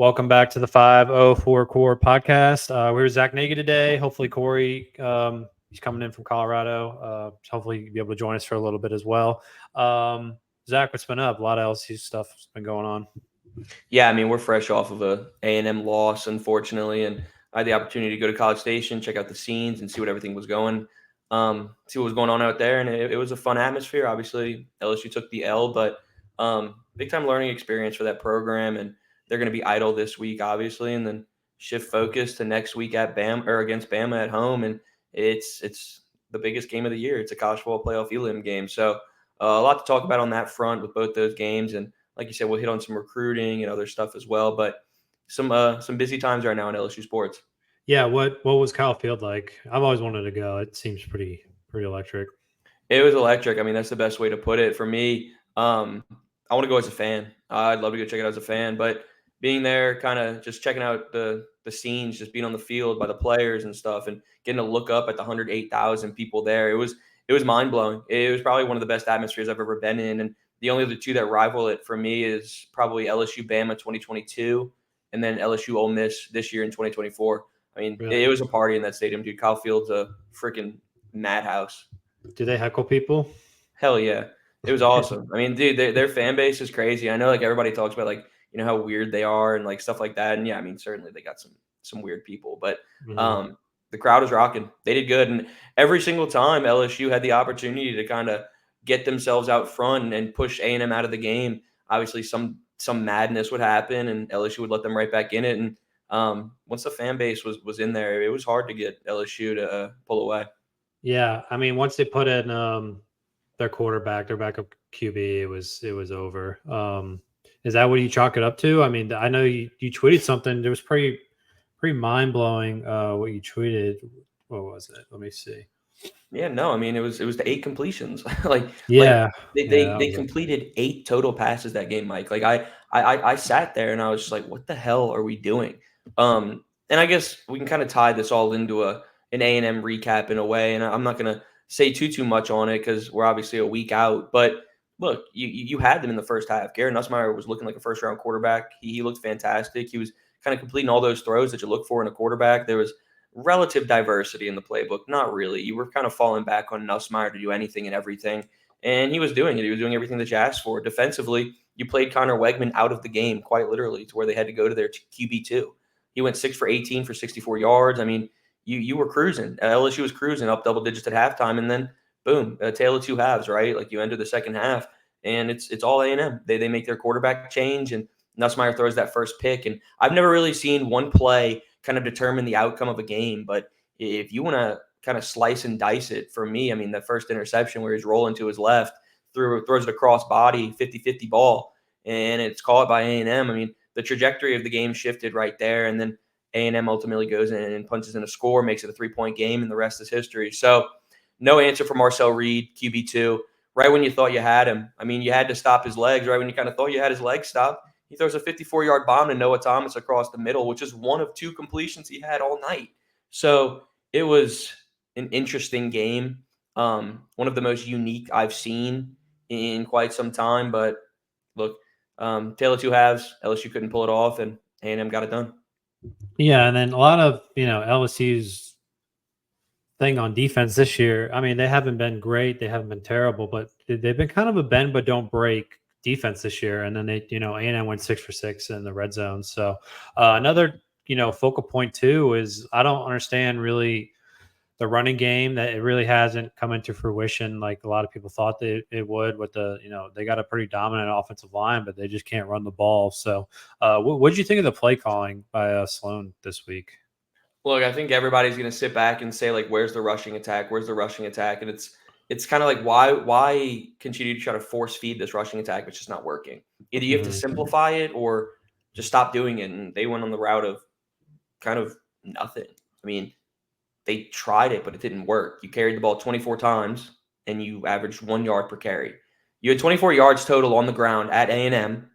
Welcome back to the 504 Core podcast. We're Zack Nagy today. Hopefully, Corey, he's coming in from Colorado. Hopefully, he'll be able to join us for a little bit as well. Zack, what's been up? A lot of LSU stuff has been going on. Yeah, I mean, we're fresh off of a A&M loss, unfortunately, and I had the opportunity to go to College Station, check out the scenes, and see what everything was going, see what was going on out there, and it was a fun atmosphere. Obviously, LSU took the L, but big time learning experience for that program, and they're going to be idle this week, obviously, and then shift focus to next week at against Bama at home, and it's the biggest game of the year. It's a college football playoff elim game, so a lot to talk about on that front with both those games, and like you said, we'll hit on some recruiting and other stuff as well, but some busy times right now in LSU sports. Yeah, what was Kyle Field like? I've always wanted to go. It seems pretty electric. It was electric. I mean, that's the best way to put it. For me, I want to go as a fan. I'd love to go check it out as a fan, but being there, kind of just checking out the scenes, just being on the field by the players and stuff, and getting to look up at the 108,000 people there, it was mind blowing. It was probably one of the best atmospheres I've ever been in, and the only other two that rival it for me is probably LSU Bama 2022, and then LSU Ole Miss this year in 2024. I mean, Really? it was a party in that stadium, dude. Kyle Field's a freaking madhouse. Do they heckle people? Hell yeah. It was awesome. I mean, dude, their fan base is crazy. I know, like, everybody talks about, like, how weird they are and, like, stuff like that. And yeah, I mean, certainly they got some weird people, but the crowd was rocking. They did good. And every single time LSU had the opportunity to kind of get themselves out front and push A&M out of the game, obviously some madness would happen and LSU would let them right back in it. And once the fan base was in there, it was hard to get LSU to pull away. Yeah, I mean, once they put in their quarterback, their backup QB, it was over. Is that what you chalk it up to? I mean, I know you tweeted something. It was pretty mind blowing. What you tweeted. What was it? Let me see. Yeah, no, I mean it was the 8 completions. Yeah, they completed 8 total passes that game, Mike. Like I sat there and I was just like, what the hell are we doing? And I guess we can kind of tie this all into an A&M recap in a way, and I'm not gonna say too much on it because we're obviously a week out. But look, you had them in the first half. Garrett Nussmeier was looking like a first round quarterback. He looked fantastic. He was kind of completing all those throws that you look for in a quarterback. There was relative diversity in the playbook. Not really. You were kind of falling back on Nussmeier to do anything and everything. And he was doing it. He was doing everything that you asked for. Defensively, you played Connor Wegman out of the game, quite literally, to where they had to go to their QB2. He went 6 for 18 for 64 yards. I mean, you were cruising. LSU was cruising up double digits at halftime, and then boom, a tale of two halves, right? Like you enter the second half, and it's all A&M. They make their quarterback change, and Nussmeier throws that first pick. And I've never really seen one play kind of determine the outcome of a game. But if you want to kind of slice and dice it, for me, I mean, the first interception where he's rolling to his left, throws it across body, 50-50 ball, and it's caught by A&M. I mean, the trajectory of the game shifted right there. And then A&M ultimately goes in and punches in a score, makes it a 3-point game, and the rest is history. So no answer for Marcel Reed, QB2. Right when you thought you had him, I mean, you had to stop his legs. Right when you kind of thought you had his legs stopped, he throws a 54-yard bomb to Noah Thomas across the middle, which is one of 2 completions he had all night. So it was an interesting game, one of the most unique I've seen in quite some time. But look, tale of two halves. LSU couldn't pull it off, and A&M got it done. Yeah, and then a lot of LSU's thing on defense this year. I mean, they haven't been great, they haven't been terrible, but they've been kind of a bend but don't break defense this year. And then they, A&M went 6 for 6 in the red zone. So another, focal point too is I don't understand really the running game, that it really hasn't come into fruition like a lot of people thought it would. With the, they got a pretty dominant offensive line, but they just can't run the ball. So what did you think of the play calling by Sloan this week? Look, I think everybody's going to sit back and say, like, where's the rushing attack? Where's the rushing attack? And it's kind of like, why continue to try to force feed this rushing attack? It's just not working. Either you have to simplify it or just stop doing it. And they went on the route of kind of nothing. I mean, they tried it, but it didn't work. You carried the ball 24 times and you averaged 1 yard per carry. You had 24 yards total on the ground at A&M,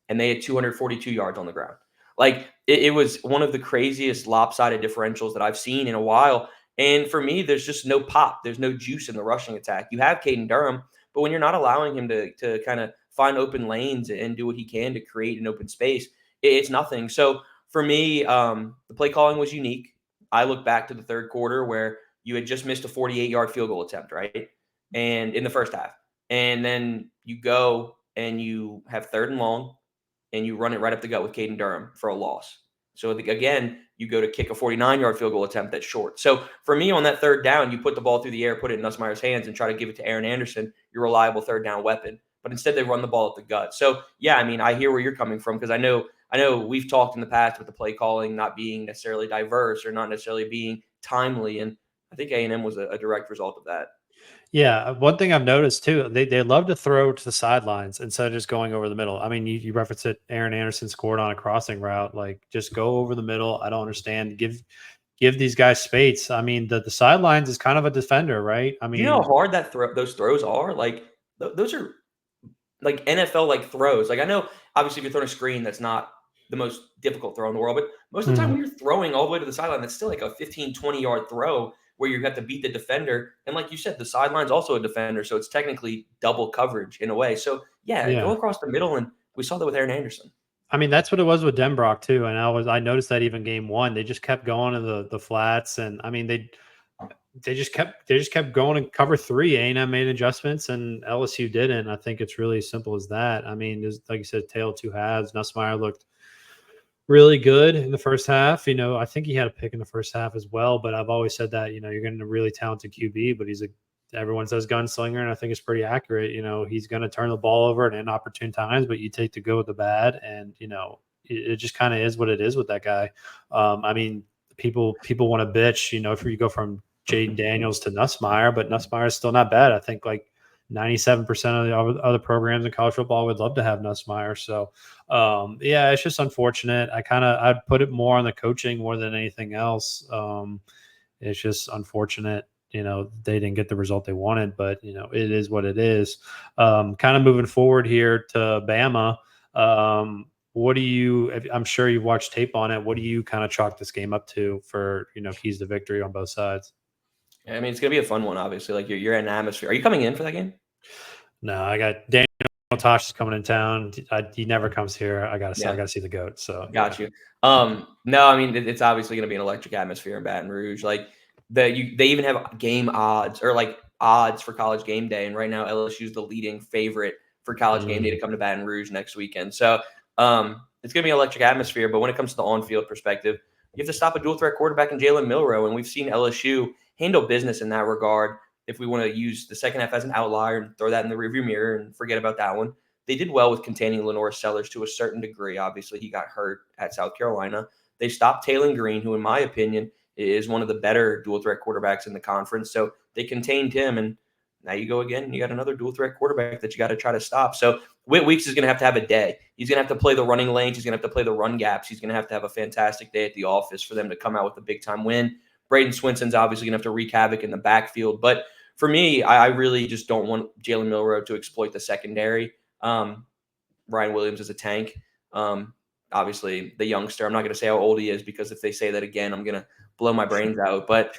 and they had 242 yards on the ground. Like, it was one of the craziest lopsided differentials that I've seen in a while. And for me, there's just no pop. There's no juice in the rushing attack. You have Caden Durham, but when you're not allowing him to kind of find open lanes and do what he can to create an open space, it's nothing. So for me, the play calling was unique. I look back to the third quarter where you had just missed a 48-yard field goal attempt, right? And in the first half. And then you go and you have third and long and you run it right up the gut with Caden Durham for a loss. So again, you go to kick a 49-yard field goal attempt that's short. So for me on that third down, you put the ball through the air, put it in Nussmeier's hands and try to give it to Aaron Anderson, your reliable third down weapon. But instead they run the ball at the gut. So yeah, I mean, I hear where you're coming from because I know we've talked in the past with the play calling not being necessarily diverse or not necessarily being timely. And I think A&M was a direct result of that. Yeah, one thing I've noticed too, they love to throw to the sidelines instead of just going over the middle. I mean, you referenced it. Aaron Anderson scored on a crossing route. Like, just go over the middle. I don't understand. Give these guys space. I mean, the sidelines is kind of a defender, right? I Do you know mean, how hard those throws are? Like those are like NFL like throws. Like I know obviously if you're throwing a screen, that's not the most difficult throw in the world, but most of the time when you're throwing all the way to the sideline, that's still like a 15, 20-yard throw where you have to beat the defender. And like you said, the sideline's also a defender, so it's technically double coverage in a way. So yeah, go yeah. across the middle, and we saw that with Aaron Anderson. I mean, that's what it was with Denbrock too. And I noticed that even game one, they just kept going to the flats. And I mean, they just kept going and cover three. A&M made adjustments and LSU didn't. I think it's really simple as that. I mean, like you said, tail of two halves. Nussmeier looked really good in the first half. I think he had a pick in the first half as well, but I've always said that, you're getting a really talented QB, but everyone says gunslinger, and I think it's pretty accurate. He's going to turn the ball over at inopportune times, but you take the good with the bad, and it just kind of is what it is with that guy. I mean, people want to bitch, if you go from Jaden Daniels to Nussmeier, but Nussmeier is still not bad. I think like 97% of the other programs in college football would love to have Nussmeier. So, yeah, it's just unfortunate. I'd put it more on the coaching more than anything else. It's just unfortunate, they didn't get the result they wanted, but, it is what it is. Kind of moving forward here to Bama. I'm sure you've watched tape on it. What do you kind of chalk this game up to for, keys to victory on both sides? I mean, it's gonna be a fun one, obviously. Like you're in an atmosphere. Are you coming in for that game? No, I got Daniel Tosh is coming in town. He never comes here. I gotta see the goat. So got you. No, I mean it's obviously going to be an electric atmosphere in Baton Rouge. Like they even have game odds or like odds for college game day, and right now LSU is the leading favorite for college game day to come to Baton Rouge next weekend. So it's going to be an electric atmosphere. But when it comes to the on-field perspective, you have to stop a dual threat quarterback in Jalen Milroe, and we've seen LSU handle business in that regard. If we want to use the second half as an outlier and throw that in the rearview mirror and forget about that one, they did well with containing Lenore Sellers to a certain degree. Obviously, he got hurt at South Carolina. They stopped Taylon Green, who, in my opinion, is one of the better dual threat quarterbacks in the conference. So they contained him, and now you go again. You got another dual threat quarterback that you got to try to stop. So Whit Weeks is going to have a day. He's going to have to play the running lanes. He's going to have to play the run gaps. He's going to have a fantastic day at the office for them to come out with a big-time win. Braden Swinson's obviously going to have to wreak havoc in the backfield. But for me, I really just don't want Jalen Milroe to exploit the secondary. Ryan Williams is a tank. Obviously, the youngster. I'm not going to say how old he is because if they say that again, I'm going to blow my brains out. But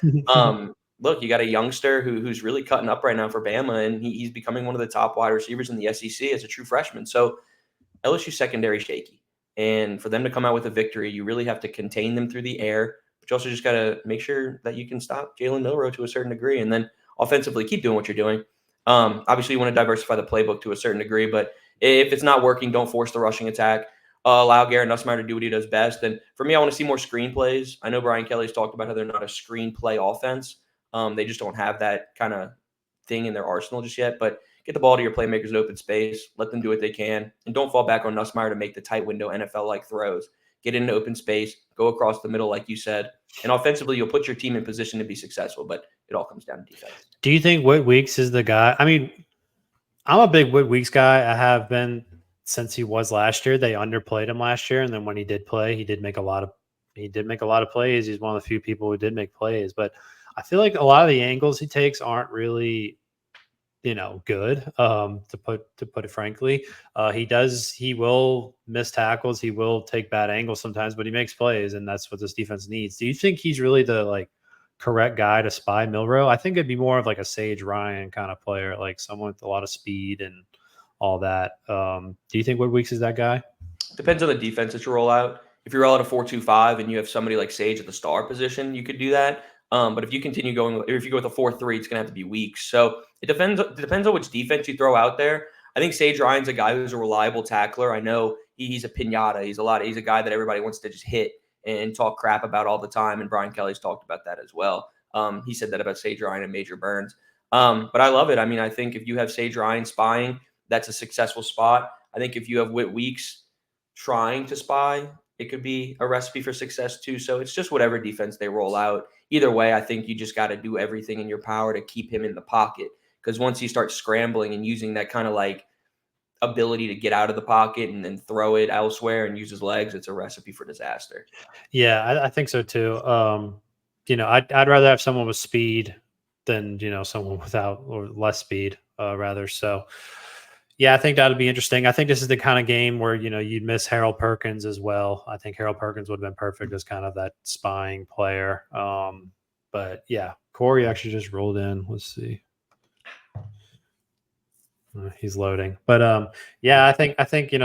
look, you got a youngster who's really cutting up right now for Bama, and he's becoming one of the top wide receivers in the SEC as a true freshman. So LSU secondary shaky. And for them to come out with a victory, you really have to contain them through the air, but you also just got to make sure that you can stop Jalen Milroe to a certain degree. And then offensively, keep doing what you're doing. Obviously, you want to diversify the playbook to a certain degree, but if it's not working, don't force the rushing attack. Allow Garrett Nussmeier to do what he does best. And for me, I want to see more screenplays. I know Brian Kelly's talked about how they're not a screenplay offense. They just don't have that kind of thing in their arsenal just yet. But get the ball to your playmakers in open space. Let them do what they can. And don't fall back on Nussmeier to make the tight window NFL-like throws. Get into open space. Go across the middle, like you said. And offensively, you'll put your team in position to be successful. But it all comes down to defense. Do you think Whit Weeks is the guy? I mean, I'm a big Whit Weeks guy. I have been since he was last year. They underplayed him last year, and then when he did play, he did make a lot of plays. He's one of the few people who did make plays, but I feel like a lot of the angles he takes aren't really, good. To put it frankly, he will miss tackles. He will take bad angles sometimes, but he makes plays, and that's what this defense needs. Do you think he's really the correct guy to spy Milroe? I think it'd be more of like a Sage Ryan kind of player, like someone with a lot of speed and all that. Do you think Whit Weeks is that guy? Depends on the defense that you roll out. If you roll out a 4-2-5 and you have somebody like Sage at the star position, you could do that. But if you continue going, if you go with a 4-3, it's going to have to be weeks. So it depends. It depends on which defense you throw out there. I think Sage Ryan's a guy who's a reliable tackler. I know he's a pinata. He's a guy that everybody wants to just hit and talk crap about all the time. And Brian Kelly's talked about that as well. He said that about Sage Ryan and Major Burns. But I love it. I mean, I think if you have Sage Ryan spying, that's a successful spot. I think if you have Whit Weeks trying to spy, it could be a recipe for success too. So it's just whatever defense they roll out. Either way, I think you just got to do everything in your power to keep him in the pocket. Because once he starts scrambling and using that kind of like ability to get out of the pocket and then throw it elsewhere and use his legs, it's a recipe for disaster. Yeah, I think so too. I'd rather have someone with speed than someone without or less speed, rather. So, yeah, I think that'd be interesting. I think this is the kind of game where you'd miss Harold Perkins as well. I think Harold Perkins would have been perfect as kind of that spying player. But yeah, Corey actually just rolled in. Let's see. He's loading, but yeah, I think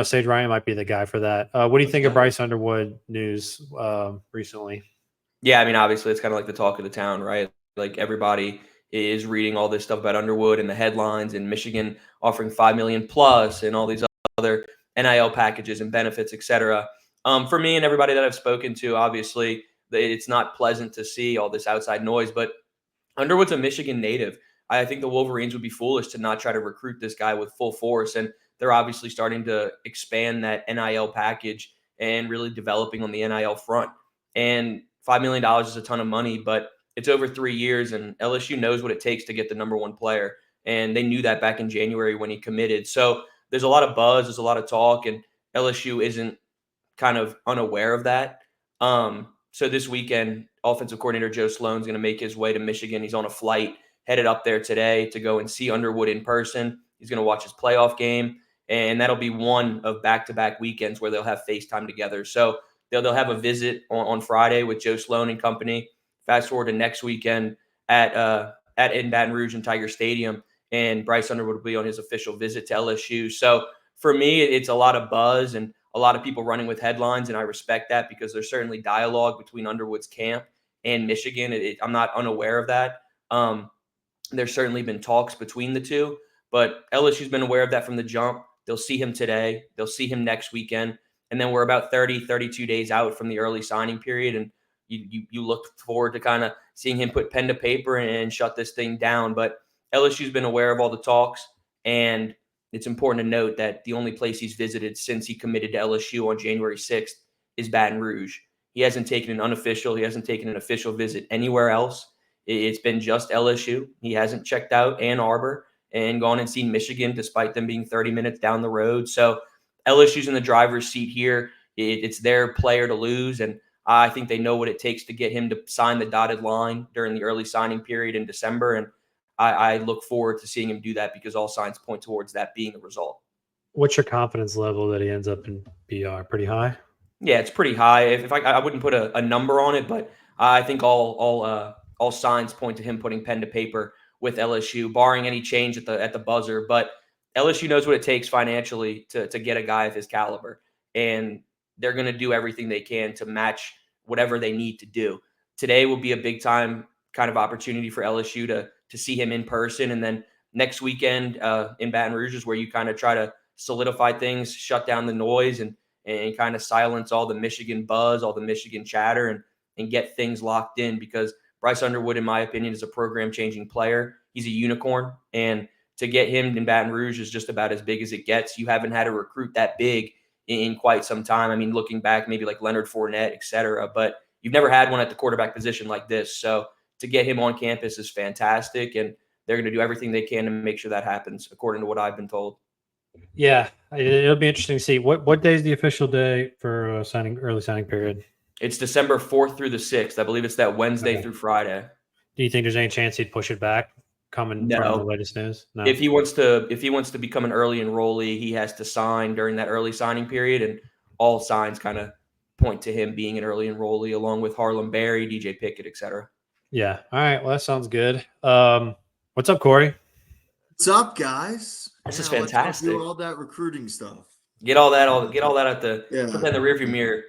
Sage Ryan might be the guy for that. What do you think of Bryce Underwood news recently? Yeah, I mean, obviously, it's kind of like the talk of the town, right? Like everybody is reading all this stuff about Underwood and the headlines, and Michigan offering $5 million plus, and all these other NIL packages and benefits, etc. For me and everybody that I've spoken to, obviously, it's not pleasant to see all this outside noise, but Underwood's a Michigan native. I think the Wolverines would be foolish to not try to recruit this guy with full force. And they're obviously starting to expand that NIL package and really developing on the NIL front. And $5 million is a ton of money, but it's over 3 years, and LSU knows what it takes to get the number one player. And they knew that back in January when he committed. So there's a lot of buzz, there's a lot of talk, and LSU isn't kind of unaware of that. So this weekend, offensive coordinator Joe Sloan's going to make his way to Michigan. He's on a flight headed up there today to go and see Underwood in person. He's going to watch his playoff game, and that'll be one of back-to-back weekends where they'll have FaceTime together. So they'll have a visit on Friday with Joe Sloan and company. Fast forward to next weekend at in Baton Rouge and Tiger Stadium, and Bryce Underwood will be on his official visit to LSU. So for me, it's a lot of buzz and a lot of people running with headlines, and I respect that because there's certainly dialogue between Underwood's camp and Michigan. I'm not unaware of that. There's certainly been talks between the two, but LSU's been aware of that from the jump. They'll see him today. They'll see him next weekend. And then we're about 32 days out from the early signing period. And you look forward to kind of seeing him put pen to paper and shut this thing down. But LSU's been aware of all the talks. And it's important to note that the only place he's visited since he committed to LSU on January 6th is Baton Rouge. He hasn't taken an official visit anywhere else. It's been just LSU. He hasn't checked out Ann Arbor and gone and seen Michigan, despite them being 30 minutes down the road. So LSU's in the driver's seat here. It's their player to lose, and I think they know what it takes to get him to sign the dotted line during the early signing period in December, and I look forward to seeing him do that because all signs point towards that being the result. What's your confidence level that he ends up in BR? Pretty high? Yeah, it's pretty high. If I wouldn't put a number on it, but I think all signs point to him putting pen to paper with LSU, barring any change at the buzzer. But LSU knows what it takes financially to get a guy of his caliber, and they're going to do everything they can to match whatever they need to do. Today will be a big time kind of opportunity for LSU to see him in person, and then next weekend in Baton Rouge is where you kind of try to solidify things, shut down the noise, and kind of silence all the Michigan buzz, all the Michigan chatter, and get things locked in because Bryce Underwood, in my opinion, is a program-changing player. He's a unicorn, and to get him in Baton Rouge is just about as big as it gets. You haven't had a recruit that big in quite some time. I mean, looking back, maybe like Leonard Fournette, et cetera, but you've never had one at the quarterback position like this. So to get him on campus is fantastic, and they're going to do everything they can to make sure that happens, according to what I've been told. Yeah, it'll be interesting to see what day is the official day for early signing period. It's December 4th through the 6th. I believe it's that Wednesday through Friday. Do you think there's any chance he'd push it back coming from the latest news? No. If he wants to become an early enrollee, he has to sign during that early signing period, and all signs kind of point to him being an early enrollee along with Harlem Berry, DJ Pickett, etc. Yeah. All right. Well, that sounds good. What's up, Corey? What's up, guys? This is fantastic. Let's do all that recruiting stuff. Get all that at the put that in the Yeah, rearview mirror.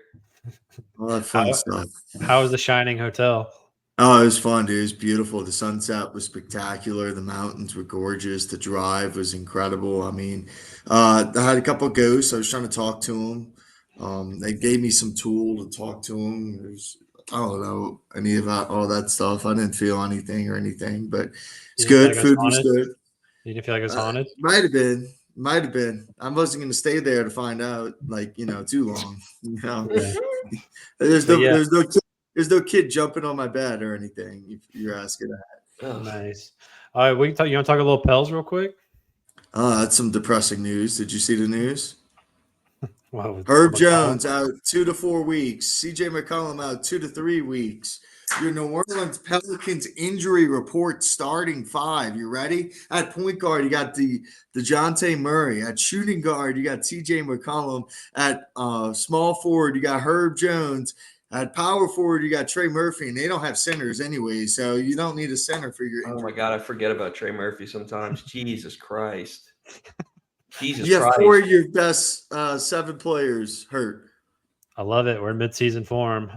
all that fun How, stuff. how is the Shining Hotel? Oh, it was fun, dude. It was beautiful. The sunset was spectacular. The mountains were gorgeous. The drive was incredible. I mean, I had a couple of ghosts. I was trying to talk to them. They gave me some tool to talk to them. I don't know any about all that stuff. I didn't feel anything or anything, but it's You didn't feel good. like it was Food was haunted? good. You didn't feel like it was haunted? Might have been. Might have been. I wasn't going to stay there to find out, like, too long. You know, Yeah. there's But no, yeah, there's no kid jumping on my bed or anything. If you're asking that. Ugh. nice. All right, we can talk. You want to talk a little Pels real quick? That's some depressing news. Did you see the news? Wow, with Herb McCollum. Jones out 2 to 4 weeks. CJ McCollum out 2 to 3 weeks. Your New Orleans Pelicans injury report starting five. You ready? At point guard, you got the DeJounte Murray. At shooting guard, you got TJ McCollum. At small forward, you got Herb Jones. At power forward, you got Trey Murphy, and they don't have centers anyway, so you don't need a center for your Oh my injury. God, I forget about Trey Murphy sometimes. Jesus Christ. Jesus You have four Christ. of your best seven players hurt. I love it. We're in mid-season form.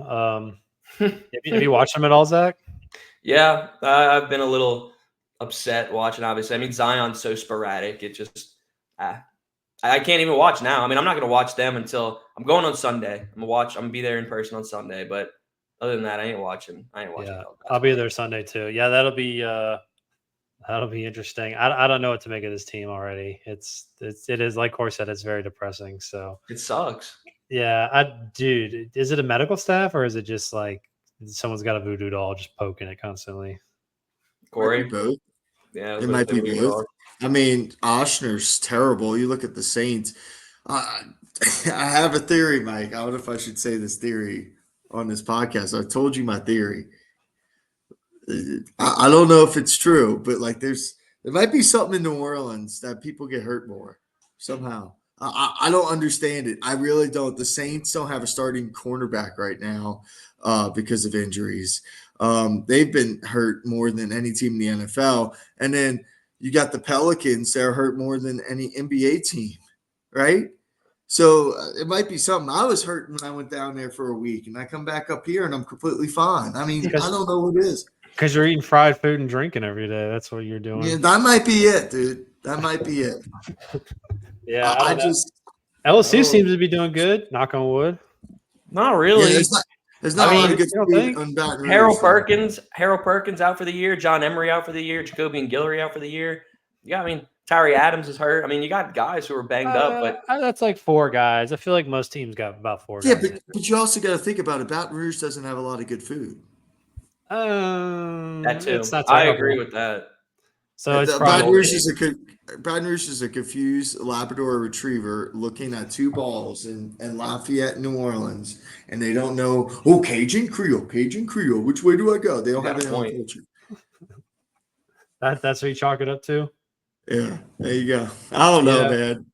Have you watched them at all, Zach? Yeah, I've been a little upset watching. Obviously, I mean Zion's so sporadic. It just I can't even watch now. I mean, I'm not gonna watch them until I'm going on Sunday. I'm gonna be there in person on Sunday. But other than that, I ain't watching. Yeah, college I'll be basketball. there Sunday too. Yeah, that'll be interesting. I don't know what to make of this team already. It is like Corey said, it's very depressing. So It sucks. yeah, dude, is it a medical staff or is it just like someone's got a voodoo doll just poking it constantly? Might be Corey. both. Yeah, It that's what might they be would both. are. I mean, Oshner's terrible. You look at the Saints. I, I have a theory, Mike. I don't know if I should say this theory on this podcast. I told you my theory. I don't know if it's true, but like there might be something in New Orleans that people get hurt more somehow. I don't understand it. I really don't. The Saints don't have a starting cornerback right now because of injuries. They've been hurt more than any team in the NFL. And then you got the Pelicans, they're hurt more than any NBA team, right? So it might be something. I was hurt when I went down there for a week, and I come back up here and I'm completely fine. I mean, I Because don't know what it is. you're eating fried food and drinking every day. That's what you're Yeah, doing. that might be it, dude. That might be it. Yeah, I I don't know. just, LSU oh, seems to be doing good. Knock on wood. Not yeah. really. There's I not a lot of mean, good You don't food think? on Baton Rouge. Harold So. Perkins out for the year. John Emery out for the year. Jacoby and Guillory out for the year. Yeah, I mean Tyree Adams is hurt. I mean, you got guys who are banged up, but That's like four guys. I feel like most teams got about four Yeah, guys. but you also got to think about it. Baton Rouge doesn't have a lot of good food. that It's too. not I agree terrible. with that. So it's It's Baton probably Rouge okay. is Baton Rouge is a confused Labrador Retriever looking at two balls in Lafayette, New Orleans, and they don't know. Oh, Cajun Creole, Cajun Creole. Which way do I go? They You don't have got a their own point. culture. that's what you chalk it up to. Yeah, there you go. I don't know, Yeah. man.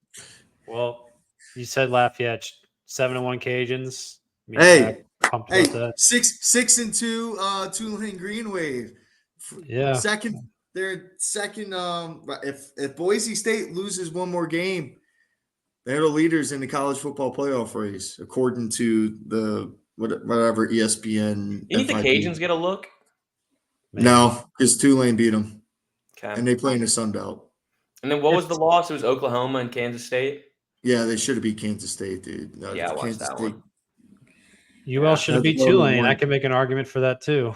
Well, you said Lafayette 7-1 Cajuns. Me and Zach Hey, pumped hey, about that. 6-2 Tulane Green Wave. Yeah. Second, they're second. If Boise State loses one more game, they're the leaders in the college football playoff race, according to the whatever ESPN You think the FIP. Cajuns get a look? Maybe. No, because Tulane beat them, Okay. and they play in the Sun Belt. And then what was the It's loss? It was Oklahoma and Kansas State. Yeah, they should have beat Kansas State, dude. No, Yeah, I watched Kansas that State. one. UL Yeah. should have That's beat well they Tulane. I won. can make an argument for that too.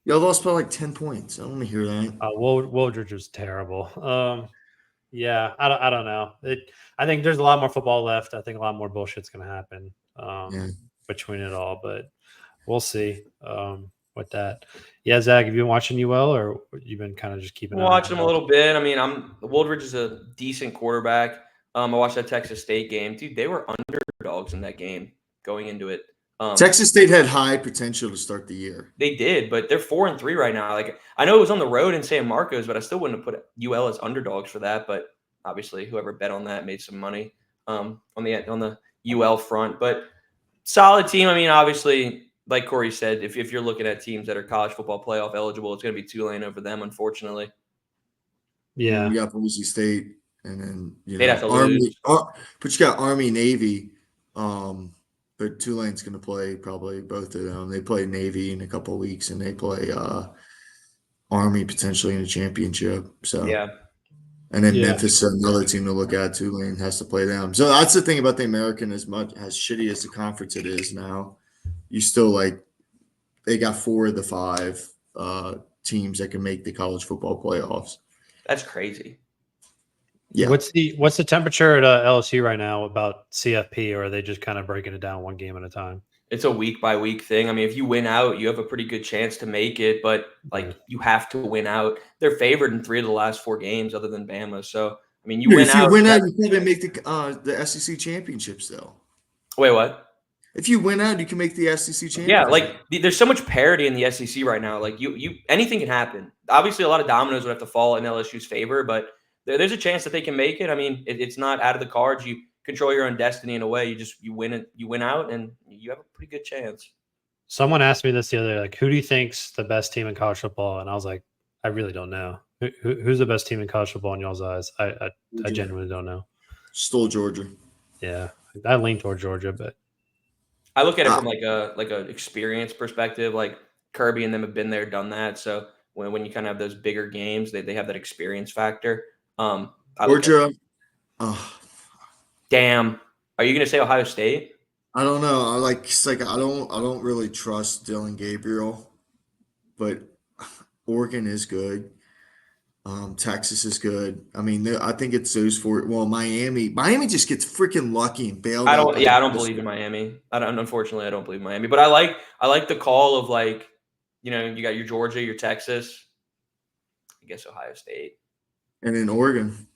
Y'all lost by like 10 points. I don't want to hear that. Wooldridge was terrible. Yeah, I don't know. I think there's a lot more football left. I think a lot more bullshit's going to happen Yeah. between it all, but we'll see with that. Yeah, Zach, have you been watching UL or you've been kind of just keeping an eye Watched on them a little bit. I mean, Woldridge is a decent quarterback. I watched that Texas State game. Dude, they were underdogs in that game going into it. Texas State had high potential to start the year. They did, but they're 4-3 right now. Like I know it was on the road in San Marcos, but I still wouldn't have put UL as underdogs for that. But obviously, whoever bet on that made some money on the UL front. But solid team. I mean, obviously, like Corey said, if you're looking at teams that are college football playoff eligible, it's going to be Tulane over them, unfortunately. Yeah. We got Boise State. and then They'd have to Army. lose. But you got Army, Navy. But Tulane's going to play probably both of them. They play Navy in a couple of weeks, and they play Army potentially in a championship. So Yeah. And then Yeah. Memphis, another team to look at. Tulane has to play them. So that's the thing about the American. As shitty as the conference it is now, you still they got 4 of the 5 teams that can make the college football playoffs. That's crazy. Yeah. What's the temperature at LSU right now about CFP, or are they just kind of breaking it down one game at a time? It's a week by week thing. I mean, if you win out, you have a pretty good chance to make it, but you have to win out. They're favored in 3 of the last 4 games, other than Bama. So I mean, If you win out, you can make the SEC championships though. Wait, what? If you win out, you can make the SEC championship. Yeah, there's so much parity in the SEC right now. Like you anything can happen. Obviously, a lot of dominoes would have to fall in LSU's favor, but there's a chance that they can make it. I mean, it's not out of the cards. You control your own destiny in a way. You win out, and you have a pretty good chance. Someone asked me this the other day, like, who do you think's the best team in college football? And I was like, I really don't know. Who's the best team in college football in y'all's eyes? I genuinely don't know. Stole Georgia. Yeah, I lean toward Georgia, but I look at it from like a experience perspective. Like Kirby and them have been there, done that. So when you kind of have those bigger games, they have that experience factor. Georgia. Damn. Are you gonna say Ohio State? I don't know. I don't really trust Dylan Gabriel, but Oregon is good. Texas is good. I mean, I think it's those 4. Well, Miami just gets freaking lucky and bailed out. I don't believe in Miami. Unfortunately, I don't believe in Miami. But I like the call of you got your Georgia, your Texas. I guess Ohio State. And in Oregon.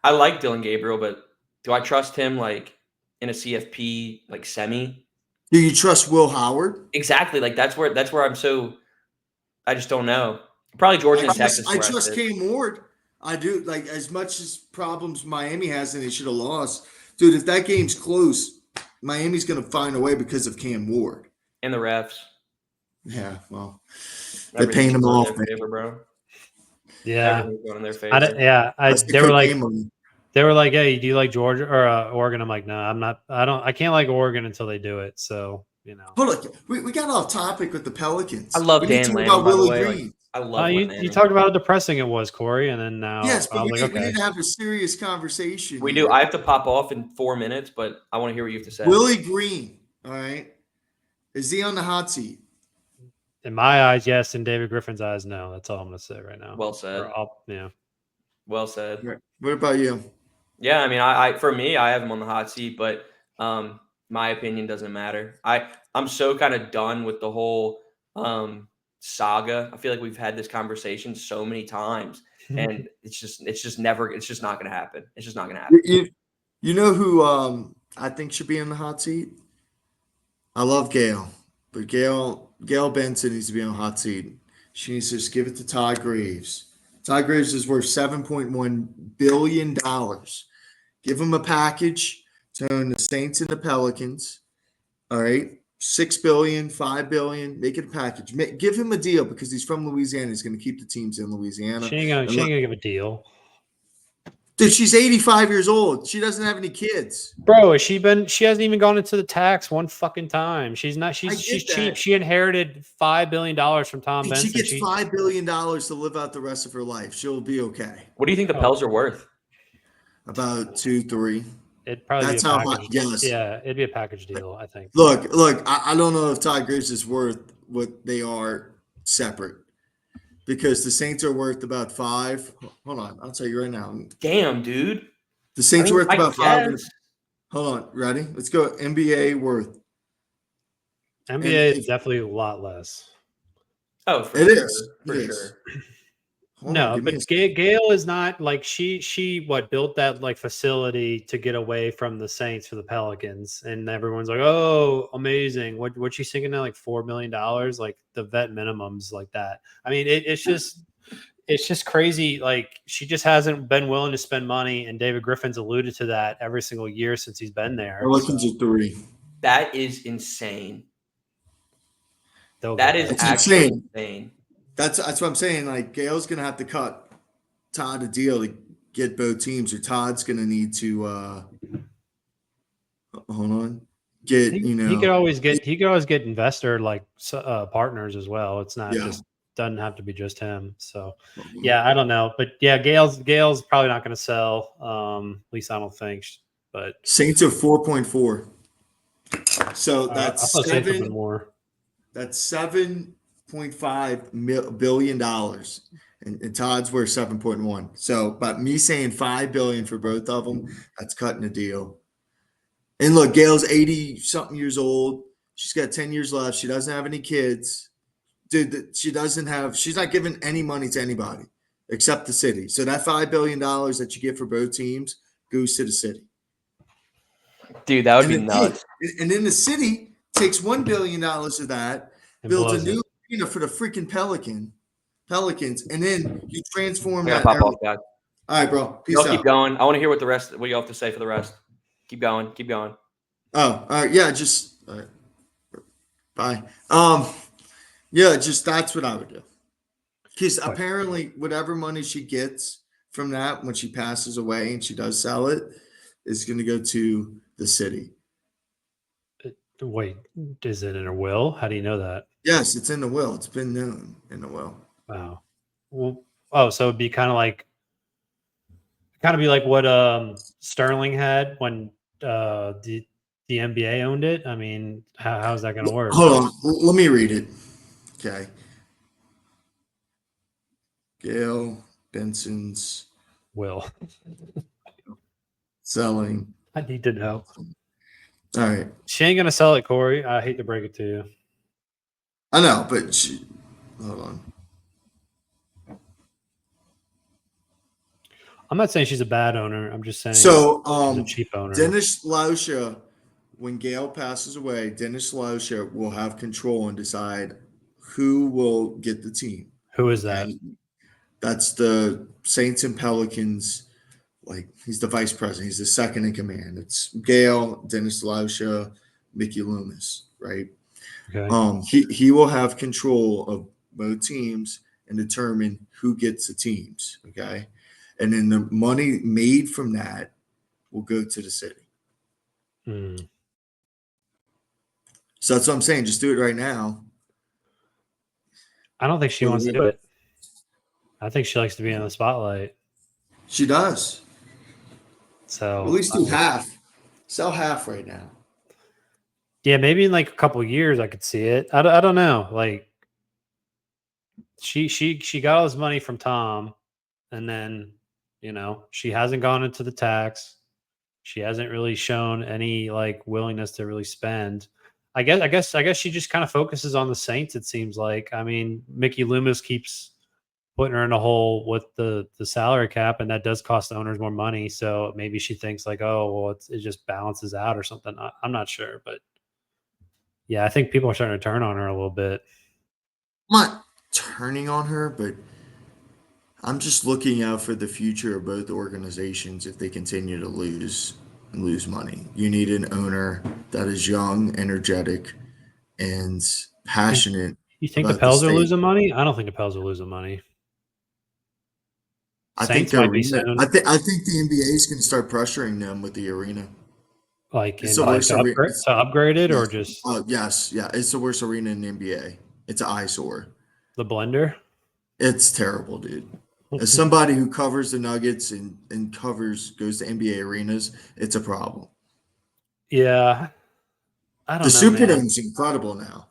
I like Dylan Gabriel, but do I trust him in a CFP semi? Do you trust Will Howard? Exactly. That's where I just don't know. Probably Georgia and Texas. I trust Cam Ward. I do. As much as problems Miami has and they should have lost. Dude, if that game's close, Miami's going to find a way because of Cam Ward. And the refs. Yeah, well, they're paying them off, man. Favor, bro. Yeah. In their favor. They were like, hey, do you like Georgia or Oregon? I'm like, no, I'm not. I can't like Oregon until they do it. So, Hold on. We got off topic with the Pelicans. I love Dan Lanning, by the way. I love you talked about how depressing it was, Corey, and then now yes, but we okay. need to have a serious conversation. We do. I have to pop off in 4 minutes, but I want to hear what you have to say. Willie Green, all right, is he on the hot seat? In my eyes, yes. In David Griffin's eyes, no. That's all I'm going to say right now. Well said. Well said. What about you? Yeah, I mean, for me, I have him on the hot seat, but my opinion doesn't matter. I'm so kind of done with the whole saga. I feel like we've had this conversation so many times, and it's just not going to happen. It's just not going to happen. You know who I think should be in the hot seat? I love Gayle, but Gayle Benson needs to be on the hot seat. She needs to just give it to Todd Graves. Todd Graves is worth $7.1 billion. Give him a package to own the Saints and the Pelicans. All right. $6 billion, $5 billion, make it a package. Give him a deal because he's from Louisiana. He's going to keep the teams in Louisiana. She ain't gonna give a deal. Dude, she's 85 years old. She doesn't have any kids. Bro, she hasn't even gone into the tax one fucking time. She's cheap. She inherited $5 billion from Tom Benson. She gets $5 billion to live out the rest of her life. She'll be okay. What do you think the Pels are worth? About 2-3. It'd probably That's be a how package. yes. Yeah, it'd be a package deal, I think. Look, I don't know if Todd Graves is worth what they are separate. Because the Saints are worth about 5. Hold on, I'll tell you right now. Damn, dude. The Saints are worth about 5. Guess. Hold on, ready? Let's go. NBA worth. NBA is definitely a lot less. Oh, for sure. No, but Gayle is not like she built that facility to get away from the Saints for the Pelicans, and everyone's like, oh, amazing. What she's thinking now, like $4 million, like the vet minimums like that. I mean, it's just crazy. Like she just hasn't been willing to spend money, and David Griffin's alluded to that every single year since he's been there. Pelicans are 3. That is insane. That's actually insane. That's what I'm saying. Like Gayle's gonna have to cut Todd a deal to get both teams, or Todd's going to need to hold on, get He could always get investor partners as well. It's not yeah. just doesn't have to be just him. So yeah, I don't know, but yeah, Gale's probably not going to sell. At least I don't think. But Saints are 4.4. So I that's thought Saints would have been more. That's $7.5 billion, and Todd's worth 7.1. So, but me saying $5 billion for both of them, that's cutting a deal. And look, Gayle's 80 something years old. She's got 10 years left. She doesn't have any kids. Dude, she's not giving any money to anybody except the city. So that $5 billion that you get for both teams goes to the city. Dude, that would be nuts. And then the city takes $1 billion of that, And builds a blows new it. arena for the freaking Pelicans, and then you transform I gotta that. pop off, guys. All right, bro. Peace Y'all out. keep going. I want to hear what you have to say for the rest. Keep going. Keep going. Oh, all right. Yeah, just all right. Bye. Yeah, just that's what I would do. Because apparently, whatever money she gets from that when she passes away and she does sell it is going to go to the city. Wait, is it in a will? How do you know that? Yes, it's in the will. It's been known in the will. Wow. Well, so it'd be kind of be like what Sterling had when the NBA owned it. I mean, how's that going to work? Hold on, let me read it. Okay. Gayle Benson's Will. selling. I need to know. All right. She ain't going to sell it, Corey. I hate to break it to you. I know, but hold on. I'm not saying she's a bad owner. I'm just saying she's a cheap owner. Dennis Lauscha, when Gayle passes away, Dennis Lauscha will have control and decide who will get the team. Who is that? And that's the Saints and Pelicans. Like, he's the vice president. He's the second in command. It's Gayle, Dennis Lauscha, Mickey Loomis, right? Okay. He will have control of both teams and determine who gets the teams. Okay. And then the money made from that will go to the city. So that's what I'm saying. Just do it right now. I don't think she wants to do it. I think she likes to be in the spotlight. She does. So at least do half. Sell half right now. Yeah, maybe in like a couple of years I could see it. I don't know. Like she got all this money from Tom, and then she hasn't gone into the tax. She hasn't really shown any like willingness to really spend. I guess she just kind of focuses on the Saints. It seems like. I mean, Mickey Loomis keeps putting her in a hole with the salary cap, and that does cost the owners more money. So maybe she thinks like, oh, well, it just balances out or something. I'm not sure, but yeah, I think people are starting to turn on her a little bit. I'm not turning on her, but I'm just looking out for the future of both organizations if they continue to lose money. You need an owner that is young, energetic, and passionate. You think the Pels are losing money? I don't think the Pels are losing money. I think the arena. I think the NBA is going to start pressuring them with the arena. Like to upgrade it, or just? Yes, yeah. It's the worst arena in the NBA. It's an eyesore. The blender. It's terrible, dude. As somebody who covers the Nuggets and goes to NBA arenas, it's a problem. Yeah, I don't know. The Superdome's incredible now.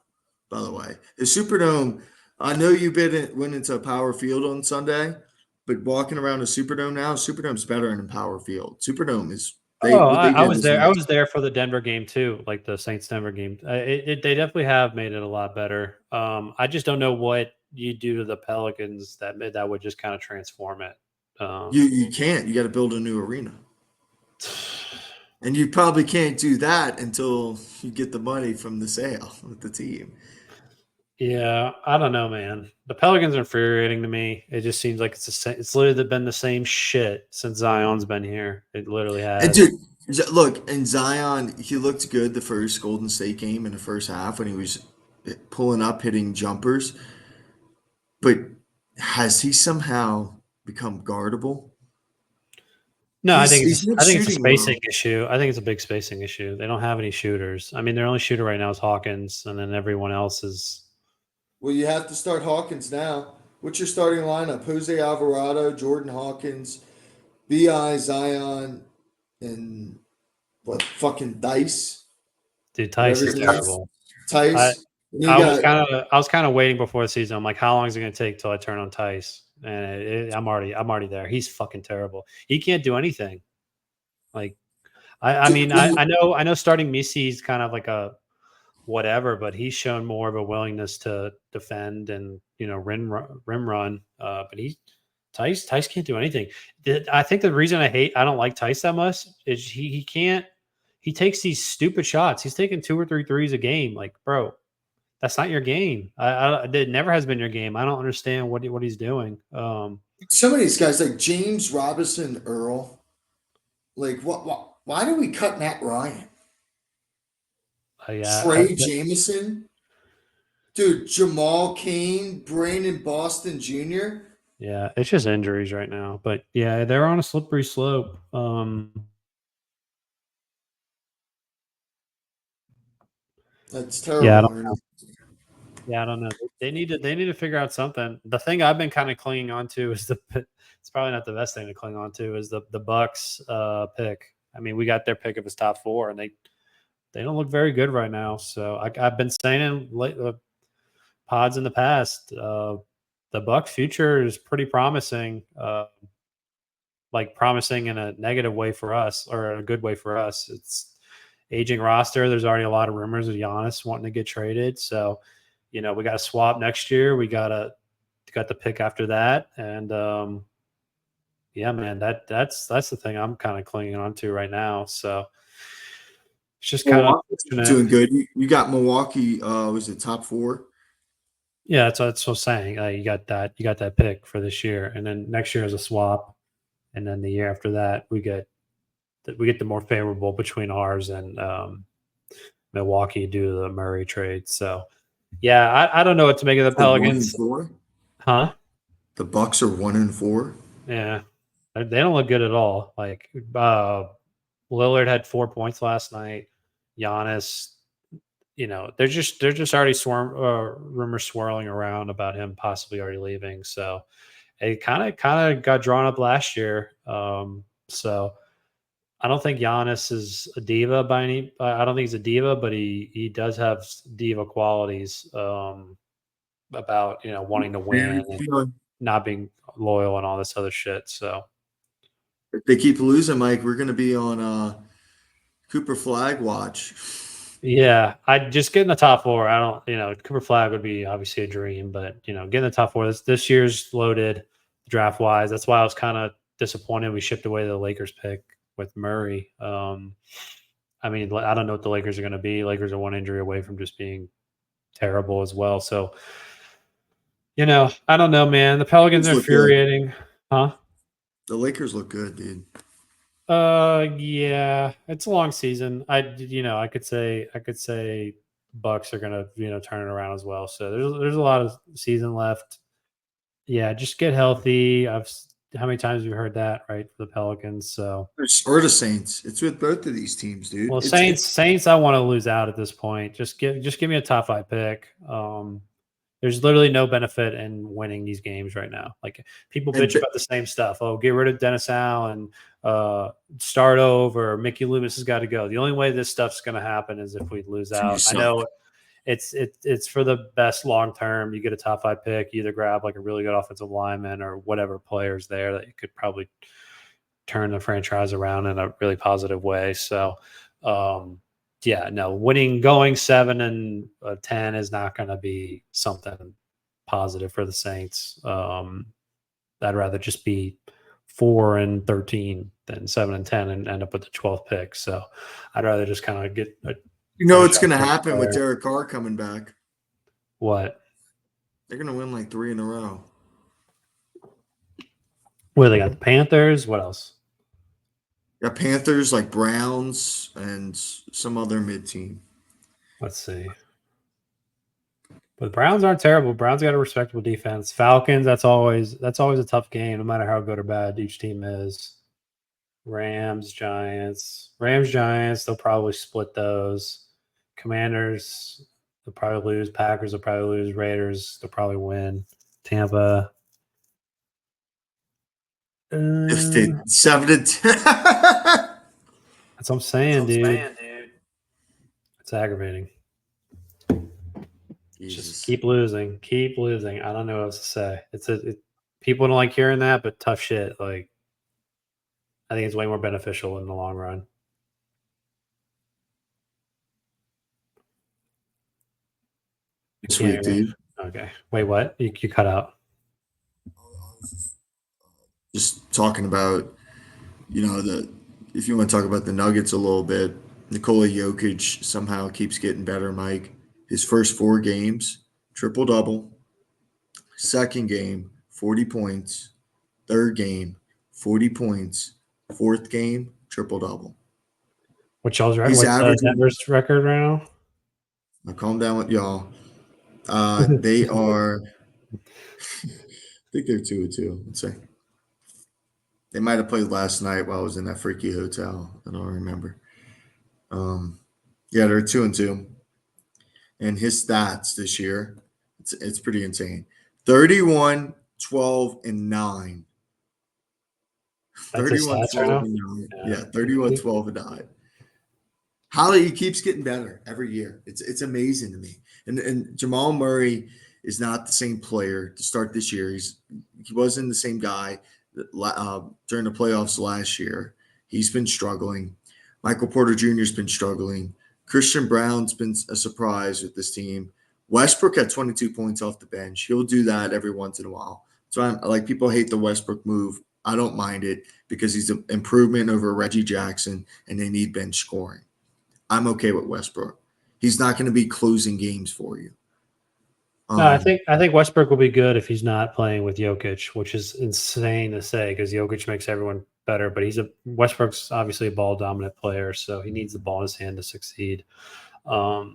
By the way, the Superdome. I know you went into a power field on Sunday, but walking around the Superdome now, Superdome's better than Power Field. Superdome is. I was there. I was there for the Denver game too, like the Saints Denver game. They definitely have made it a lot better. I just don't know what you do to the Pelicans that would just kind of transform it. You can't. You got to build a new arena, and you probably can't do that until you get the money from the sale with the team. Yeah, I don't know, man. The Pelicans are infuriating to me. It just seems like it's literally been the same shit since Zion's been here. It literally has. And dude, look, and Zion, he looked good the first Golden State game in the first half when he was pulling up, hitting jumpers. But has he somehow become guardable. No, I think He's not it's a shooting well. spacing issue. I think it's a big spacing issue. They don't have any shooters. I mean, their only shooter right now is Hawkins, and then everyone else is. Well, you have to start Hawkins now. What's your starting lineup? Jose Alvarado, Jordan Hawkins, B.I. Zion, and what? Fucking Dice, Dude, Tice whatever is his name is. terrible. I Tice. And you got I was kind of waiting before the season. I'm like, how long is it going to take till I turn on Tice? And I'm already there. He's fucking terrible. He can't do anything. Like, I mean, I know starting Missy is kind of like a whatever, but he's shown more of a willingness to defend and rim run. But Tice can't do anything. I think the reason I don't like Tice that much is he can't. He takes these stupid shots. He's taking 2 or 3 threes a game. Like, bro, that's not your game. It never has been your game. I don't understand what he's doing. some of these guys like James Robinson Earl. Like, why do we cut Matt Ryan? Yeah, Trey Jameson? Dude, Jamal Cain, Brandon Boston Jr. yeah, it's just injuries right now. But yeah, they're on a slippery slope. That's terrible. Yeah, I don't know. Yeah, I don't know. They need to figure out something. The thing I've been kind of clinging on to is it's probably not the best thing to cling on to is the Bucks pick. I mean, we got their pick of his top 4, and they don't look very good right now. So I've been saying in pods in the past, the Bucks future is pretty promising. Like promising in a negative way for us or a good way for us. It's aging roster. There's already a lot of rumors of Giannis wanting to get traded. So, we got to swap next year. We got the pick after that. And yeah, man, that's the thing I'm kind of clinging on to right now. So it's just kind of doing good. You got Milwaukee, was it top 4? Yeah, that's what I'm saying. You got that pick for this year, and then next year is a swap, and then the year after that we get the more favorable between ours and Milwaukee due to the Murray trade. So, yeah, I don't know what to make of the Pelicans. 1-4? Huh? The Bucks are 1-4. Yeah, they don't look good at all. Like Lillard had 4 points last night. Giannis, they're just already rumors swirling around about him possibly already leaving. So it kind of got drawn up last year. So I don't think Giannis is a diva by any. I don't think he's a diva, but he does have diva qualities about wanting to win and not being loyal and all this other shit. So if they keep losing, Mike, we're going to be on Cooper Flag watch. yeah, I just get in the top 4. I don't, Cooper Flag would be obviously a dream, but getting the top 4. This year's loaded draft wise. That's why I was kind of disappointed we shipped away the Lakers pick with Murray. I mean, I don't know what the Lakers are going to be. Lakers are one injury away from just being terrible as well. So, I don't know, man. The Pelicans are infuriating, huh? The Lakers look good, dude. Yeah, it's a long season. I could say Bucks are gonna turn it around as well. So there's a lot of season left. Yeah, just get healthy. How many times have you heard that, right? For the Pelicans. So or the Saints. It's with both of these teams, dude. Well, Saints, I want to lose out at this point. Just give me a top 5 pick. There's literally no benefit in winning these games right now. Like people bitch about the same stuff. Oh, get rid of Dennis Allen, start over. Mickey Loomis has got to go. The only way this stuff's going to happen is if we lose out. I know it's for the best long term. You get a top 5 pick, you either grab like a really good offensive lineman or whatever players there that you could probably turn the franchise around in a really positive way. So, yeah, no, going 7-10 is not going to be something positive for the Saints. I'd rather just be 4-13 than 7-10 and end up with the 12th pick. So I'd rather just kind of get. What's going to happen with Derek Carr coming back? What? They're going to win like 3 in a row. Well, they got the Panthers. What else? Got Panthers, like Browns, and some other mid team. Let's see. But the Browns aren't terrible. Browns got a respectable defense. Falcons, that's always a tough game, no matter how good or bad each team is. Rams, Giants. They'll probably split those. Commanders, they'll probably lose. Packers will probably lose. Raiders, they'll probably win. Tampa. If they 7-10. That's what I'm saying, dude. It's aggravating. Just keep losing. I don't know what else to say. People don't like hearing that, but tough shit. Like, I think it's way more beneficial in the long run. Sweet, dude. Okay. Wait, what? You cut out. Just talking about, if you want to talk about the Nuggets a little bit, Nikola Jokic somehow keeps getting better, Mike. His first 4 games, triple-double. Second game, 40 points. Third game, 40 points. Fourth game, triple-double. What's y'all's record? He's What's averaging. Denver's record right now? Now calm down with y'all. They are. I think they're 2-2. Let's say they might have played last night while I was in that freaky hotel. I don't remember. Yeah, they're 2-2, and his stats this year, it's pretty insane. 31, 12, and 9. That's his 31, stats 12, right now? and 9. Yeah, 31, 12, and 9. How he keeps getting better every year. It's amazing to me. And Jamal Murray is not the same player to start this year. He wasn't the same guy during the playoffs last year. He's been struggling. Michael Porter Jr. has been struggling. Christian Brown's been a surprise with this team. Westbrook had 22 points off the bench. He'll do that every once in a while. So people hate the Westbrook move. I don't mind it because he's an improvement over Reggie Jackson, and they need bench scoring. I'm okay with Westbrook. He's not going to be closing games for you. No, I think Westbrook will be good if he's not playing with Jokic, which is insane to say because Jokic makes everyone better. But Westbrook's obviously a ball dominant player, so he needs the ball in his hand to succeed. Yeah,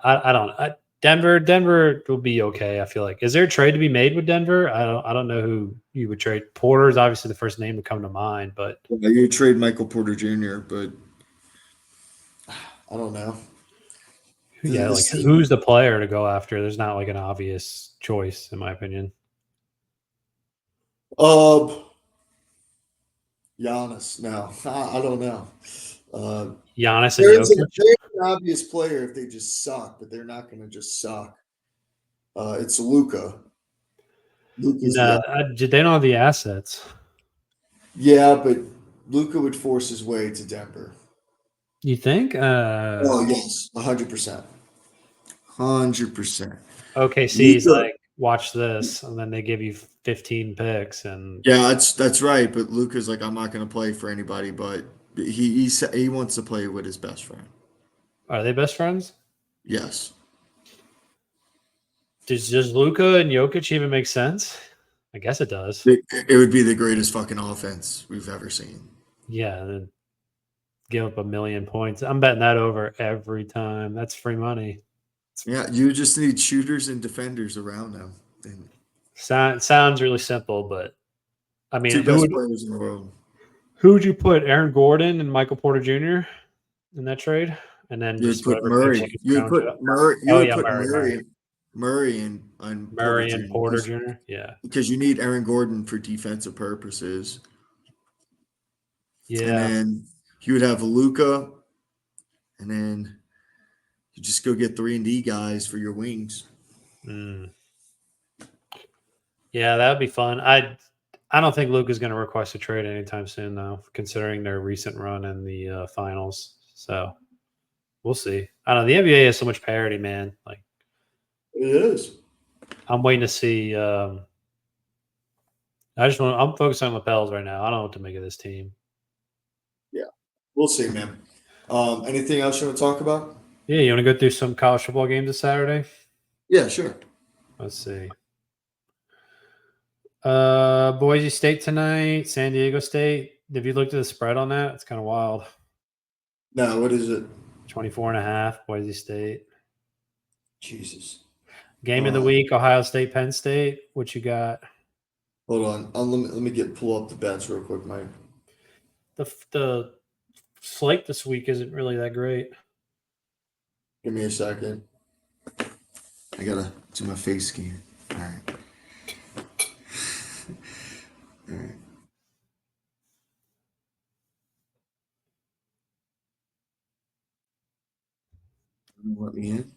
I don't. Denver will be okay. I feel like. Is there a trade to be made with Denver? I don't know who you would trade. Porter is obviously the first name to come to mind, but you trade Michael Porter Jr., but I don't know. Yeah, who's the player to go after? There's not like an obvious choice, in my opinion. Giannis. No, I don't know. Giannis and there's Jokic. an obvious player if they just suck, but they're not going to just suck. It's Luka. They don't have the assets. Yeah, but Luka would force his way to Denver. You think? Oh yes, 100%. 100%. OKC's like, watch this, and then they give you 15 picks, and yeah, that's right. But Luka's like, I'm not going to play for anybody, but he wants to play with his best friend. Are they best friends? Yes. Does Luka and Jokic even make sense? I guess it does. It would be the greatest fucking offense we've ever seen. Yeah, and then give up 1 million points. I'm betting that over every time. That's free money. Yeah, you just need shooters and defenders around them. Sounds really simple, but I mean, 2 best players in the world. Who would you put? Aaron Gordon and Michael Porter Jr. in that trade, and then you'd put Murray. You'd put Murray. Murray and Porter Jr. Yeah, because you need Aaron Gordon for defensive purposes. Yeah, and then you would have Luka, and then you just go get 3-and-D guys for your wings. Yeah, that would be fun. I don't think Luka's going to request a trade anytime soon, though, considering their recent run in the finals. So we'll see. I don't know. The NBA has so much parity, man. Like it is. I'm waiting to see. I'm focused on the Pels right now. I don't know what to make of this team. Yeah, we'll see, man. Anything else you want to talk about? Yeah, you want to go through some college football games this Saturday? Yeah, sure. Let's see. Boise State tonight, San Diego State. Have you looked at the spread on that? It's kind of wild. No, what is it? 24.5, Boise State. Jesus. Game of the week: Ohio State, Penn State. What you got? Hold on. Let me pull up the bets real quick, Mike. The slate this week isn't really that great. Give me a second. I gotta do my face scan. All right. All right. Let me in.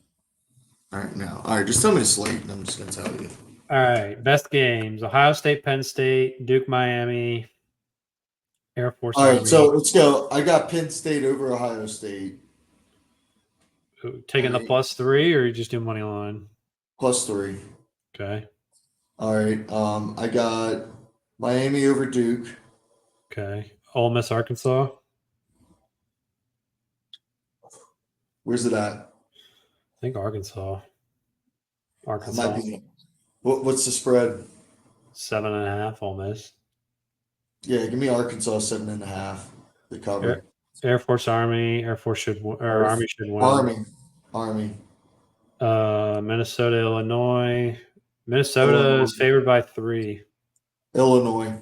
All right, now. All right, just tell me the slate, and I'm just gonna tell you. All right, best games: Ohio State, Penn State, Duke, Miami, Air Force. All right, Army. so let's go. I got Penn State over Ohio State. Taking the +3, or you just do money line? +3. Okay. All right. I got Miami over Duke. Okay. Ole Miss, Arkansas. Where's it at? I think Arkansas. It might be. What's the spread? 7.5. Ole Miss. Yeah, give me Arkansas 7.5. The cover. Air Force, Army. Air Force should win, or Army should win. Army. Minnesota, Illinois. Minnesota is favored by 3. Illinois.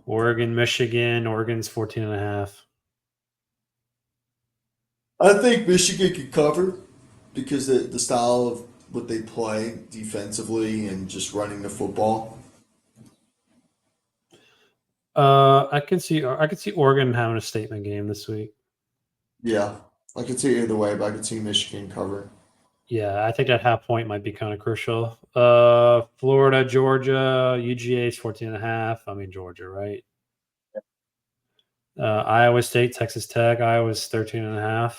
Oregon, Michigan. Oregon's 14.5. I think Michigan can cover because the style of what they play defensively and just running the football. I can see Oregon having a statement game this week. Yeah, I could see it either way, but I could see Michigan cover. Yeah, I think that half point might be kind of crucial. Florida, Georgia, UGA is 14.5. I mean Georgia, right? Iowa State, Texas Tech. Iowa's 13.5.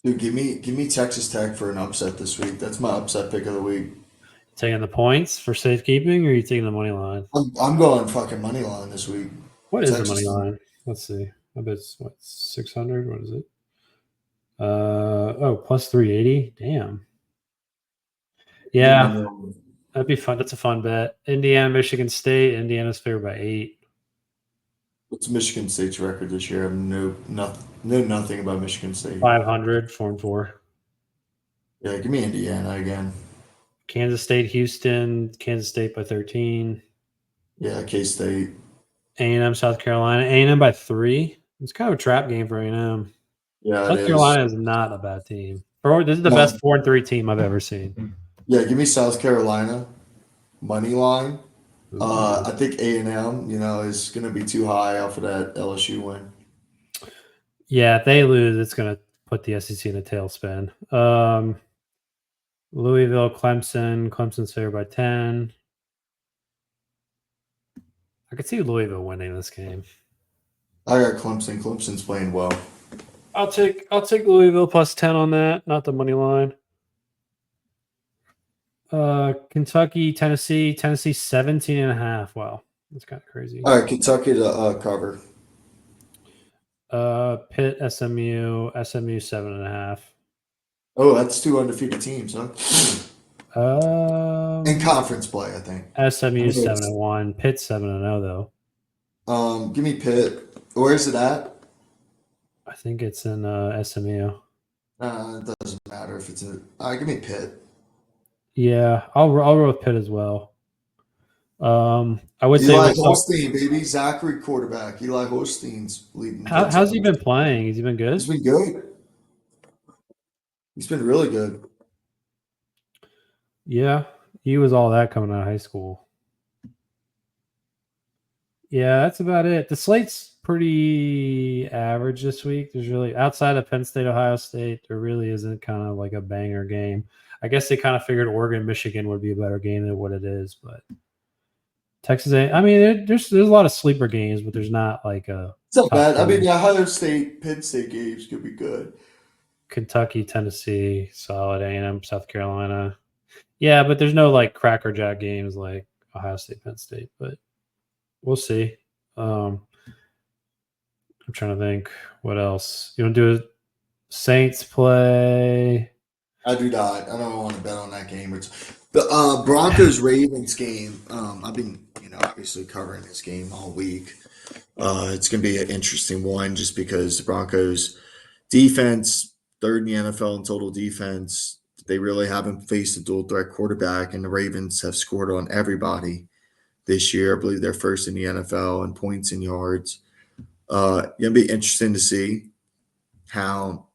Dude, give me Texas Tech for an upset this week. That's my upset pick of the week. Taking the points for safekeeping, or are you taking the money line? I'm going fucking money line this week. What is the money line? Let's see. I bet it's 600. What is it? +380. Damn. Yeah, that'd be fun. That's a fun bet. Indiana, Michigan State. Indiana's favored by 8. What's Michigan State's record this year? I know nothing about Michigan State. 500, 4-4. Yeah, give me Indiana again. Kansas State, Houston. Kansas State by 13. Yeah, K-State. A&M, South Carolina. A&M by 3. It's kind of a trap game for A&M. Yeah, South Carolina is not a bad team. This is the best 4-3 team I've ever seen. Yeah, give me South Carolina money line. I think A&M, is going to be too high off of that LSU win. Yeah, if they lose, it's going to put the SEC in a tailspin. Louisville, Clemson. Clemson's favored by 10. I could see Louisville winning this game. I got Clemson. Clemson's playing well. I'll take Louisville +10 on that, not the money line. Kentucky, Tennessee 17.5. Wow, that's kind of crazy. All right, Kentucky to cover. Pitt, SMU 7.5. Oh, that's 2 undefeated teams, huh? In conference play, I think. SMU 7-1. Pitt 7-0 though. Give me Pitt. Where is it at? I think it's in SMU. It doesn't matter if it's in. All right, give me Pitt. Yeah, I'll roll with Pitt as well. I would say Eli Holstein, baby, Zachary quarterback. Eli Holstein's leading. How's he been playing? Has he been good? He's been good. He's been really good. Yeah, he was all that coming out of high school. Yeah, that's about it. The slate's pretty average this week. There's really, outside of Penn State, Ohio State, there really isn't kind of like a banger game. I guess they kind of figured Oregon, Michigan would be a better game than what it is, but Texas A. I mean, there's a lot of sleeper games, but there's not like a. It's not bad. I mean, the Ohio State, Penn State games could be good. Kentucky, Tennessee, solid. A&M, South Carolina. Yeah, but there's no like crackerjack games like Ohio State, Penn State, but we'll see. I'm trying to think what else. You want to do a Saints play? I do not. I don't want to bet on that game. It's the Broncos Ravens game. I've been, obviously covering this game all week. It's going to be an interesting one just because the Broncos defense third in the NFL in total defense. They really haven't faced a dual threat quarterback, and the Ravens have scored on everybody this year. I believe they're first in the NFL in points and yards. It'll be interesting to see how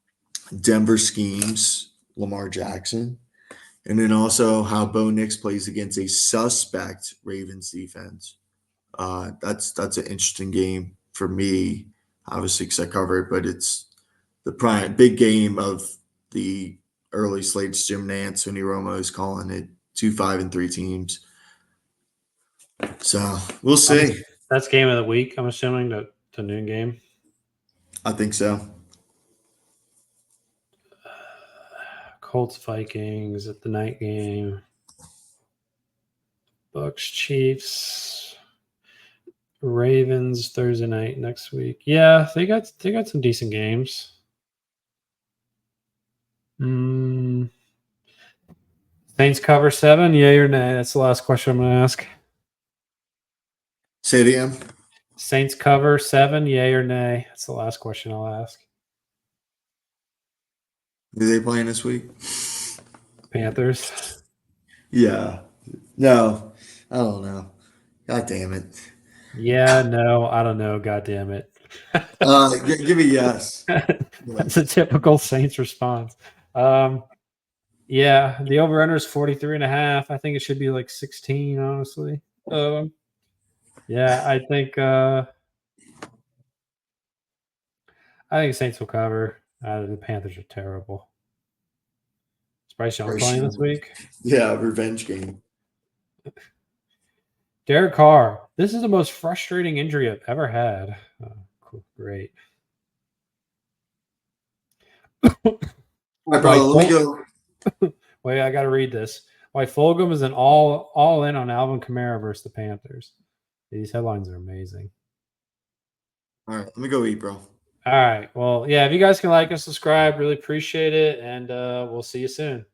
Denver schemes Lamar Jackson, and then also how Bo Nix plays against a suspect Ravens defense. That's an interesting game for me, obviously, because I cover it, but it's the big game of the early slate. Jim Nantz, Tony Romo is calling it 2-5-3 teams. So we'll see. That's game of the week, I'm assuming, the noon game. I think so. Colts Vikings at the night game. Bucks Chiefs. Ravens Thursday night next week. Yeah, they got some decent games. Saints cover 7, yay or nay? That's the last question I'm going to ask. Say it again. Saints cover 7, yay or nay? That's the last question I'll ask. Are they playing this week? Panthers. Yeah. No, I don't know. God damn it. Yeah, no, I don't know. God damn it. Give me yes. That's a typical Saints response. Yeah, the over-under is 43.5. I think it should be like 16, honestly. Yeah, I think Saints will cover. The Panthers are terrible. Is Bryce Young playing this week? Yeah, revenge game. Derek Carr. This is the most frustrating injury I've ever had. Oh, cool. Great. All right, bro, let me go. Wait, I got to read this. Why Fulgham is an all in on Alvin Kamara versus the Panthers. These headlines are amazing. All right, let me go eat, bro. All right. Well, yeah, if you guys can like and subscribe, really appreciate it. And we'll see you soon.